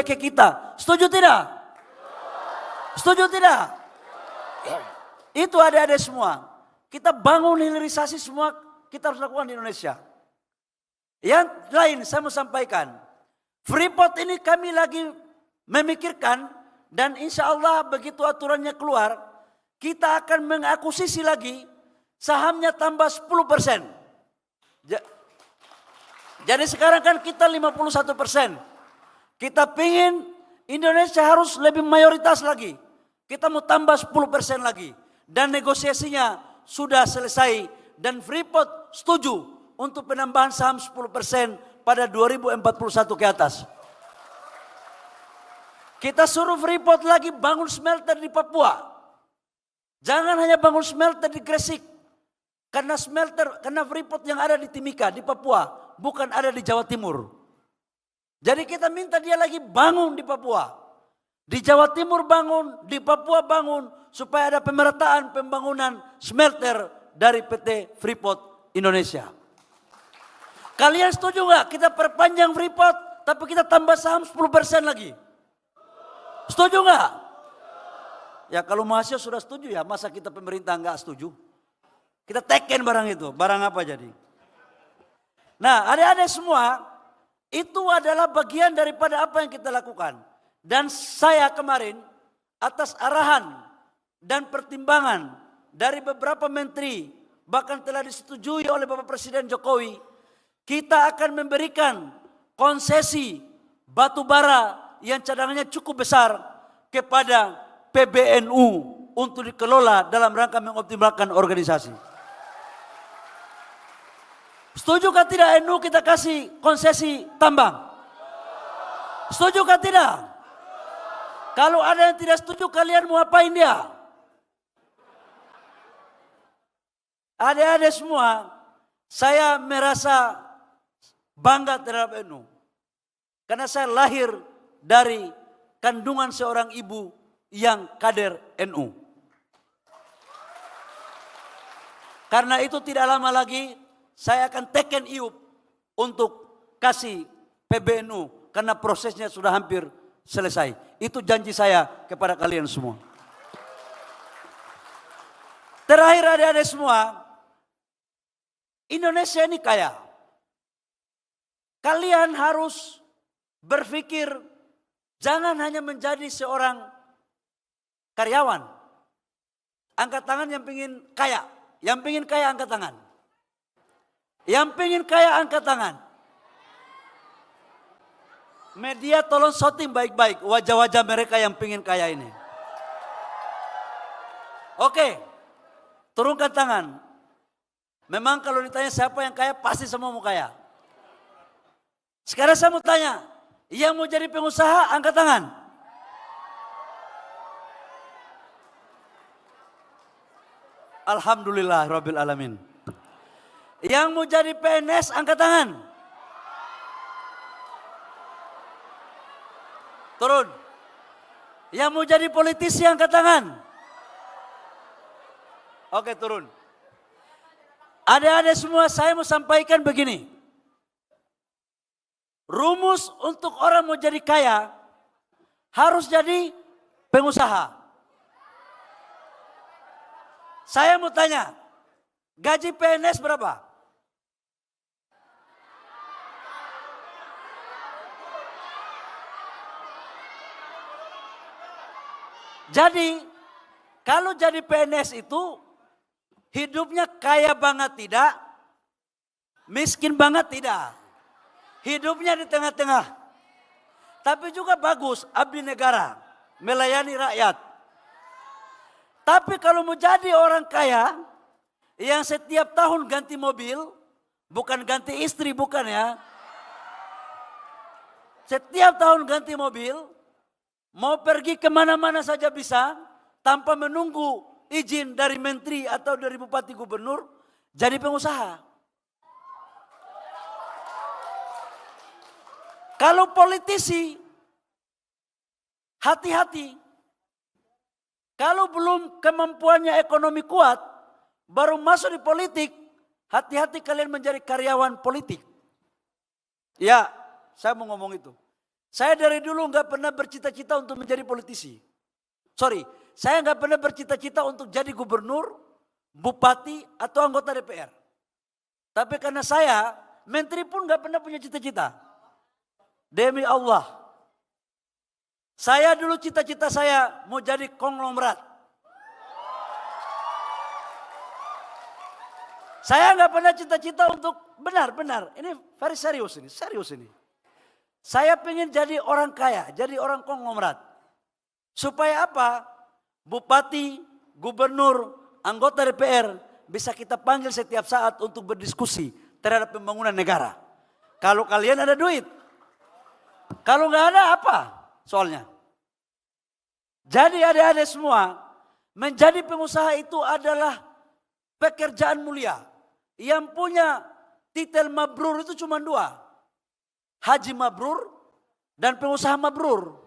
ke kita. Setuju tidak? Setuju tidak? Itu adik-adik semua. Kita bangun hilirisasi semua kita harus lakukan di Indonesia. Yang lain saya mau sampaikan. Freeport ini kami lagi memikirkan dan insya Allah begitu aturannya keluar, kita akan mengakuisisi lagi sahamnya tambah 10%. Jadi sekarang kan kita 51%. Kita pingin Indonesia harus lebih mayoritas lagi. Kita mau tambah 10% lagi. Dan negosiasinya sudah selesai. Dan Freeport setuju untuk penambahan saham 10% pada 2041 ke atas. Kita suruh Freeport lagi bangun smelter di Papua. Jangan hanya bangun smelter di Gresik. Karena Freeport yang ada di Timika, di Papua. Bukan ada di Jawa Timur. Jadi kita minta dia lagi bangun di Papua. Di Jawa Timur bangun, di Papua bangun, supaya ada pemerataan pembangunan smelter dari PT Freeport Indonesia. Kalian setuju nggak kita perpanjang Freeport, tapi kita tambah saham 10% lagi? Setuju nggak? Ya kalau mahasiswa sudah setuju ya, masa kita pemerintah nggak setuju? Kita teken barang itu, barang apa jadi? Nah adik-adik semua, itu adalah bagian daripada apa yang kita lakukan. Dan saya kemarin atas arahan dan pertimbangan dari beberapa menteri, bahkan telah disetujui oleh Bapak Presiden Jokowi, kita akan memberikan konsesi batu bara yang cadangannya cukup besar kepada PBNU untuk dikelola dalam rangka mengoptimalkan organisasi. Setujukah tidak NU kita kasih konsesi tambang? Setujukah tidak? Kalau ada yang tidak setuju, kalian mau apain dia? Adik-adik semua, saya merasa bangga terhadap NU. Karena saya lahir dari kandungan seorang ibu yang kader NU. Karena itu tidak lama lagi, saya akan teken iup untuk kasih PBNU. Karena prosesnya sudah hampir selesai. Itu janji saya kepada kalian semua. Terakhir adik-adik semua, Indonesia ini kaya. Kalian harus berpikir jangan hanya menjadi seorang karyawan. Angkat tangan yang pengen kaya. Yang pengen kaya angkat tangan. Yang pengen kaya angkat tangan. Media tolong shooting baik-baik wajah-wajah mereka yang pengen kaya ini. Oke, turunkan tangan. Memang kalau ditanya siapa yang kaya, pasti semua mau kaya. Sekarang saya mau tanya, yang mau jadi pengusaha angkat tangan. Alhamdulillah Rabbil Alamin. Yang mau jadi PNS angkat tangan. Turun. Yang mau jadi politisi angkat tangan. Oke, turun. Adik-adik semua, saya mau sampaikan begini. Rumus untuk orang mau jadi kaya harus jadi pengusaha. Saya mau tanya, gaji PNS berapa? Jadi, kalau jadi PNS itu hidupnya kaya banget tidak, miskin banget tidak. Hidupnya di tengah-tengah. Tapi juga bagus, abdi negara, melayani rakyat. Tapi kalau mau jadi orang kaya, yang setiap tahun ganti mobil, bukan ganti istri, bukan ya. Setiap tahun ganti mobil, mau pergi kemana-mana saja bisa, tanpa menunggu izin dari menteri atau dari bupati gubernur, jadi pengusaha. Kalau politisi, hati-hati. Kalau belum kemampuannya ekonomi kuat, baru masuk di politik, hati-hati kalian menjadi karyawan politik. Ya, saya mau ngomong itu. Saya dari dulu nggak pernah bercita-cita untuk menjadi politisi. Sorry, saya nggak pernah bercita-cita untuk jadi gubernur, bupati, atau anggota DPR. Tapi karena saya, menteri pun nggak pernah punya cita-cita. Demi Allah. Saya dulu cita-cita saya mau jadi konglomerat. Saya nggak pernah cita-cita untuk benar-benar. Ini very serius ini, serius ini. Saya pengen jadi orang kaya, jadi orang konglomerat. Supaya apa? Bupati, gubernur, anggota DPR bisa kita panggil setiap saat untuk berdiskusi terhadap pembangunan negara. Kalau kalian ada duit. Kalau nggak ada apa soalnya? Jadi adik-adik semua, menjadi pengusaha itu adalah pekerjaan mulia. Yang punya titel mabrur itu cuma dua. Haji mabrur dan pengusaha mabrur.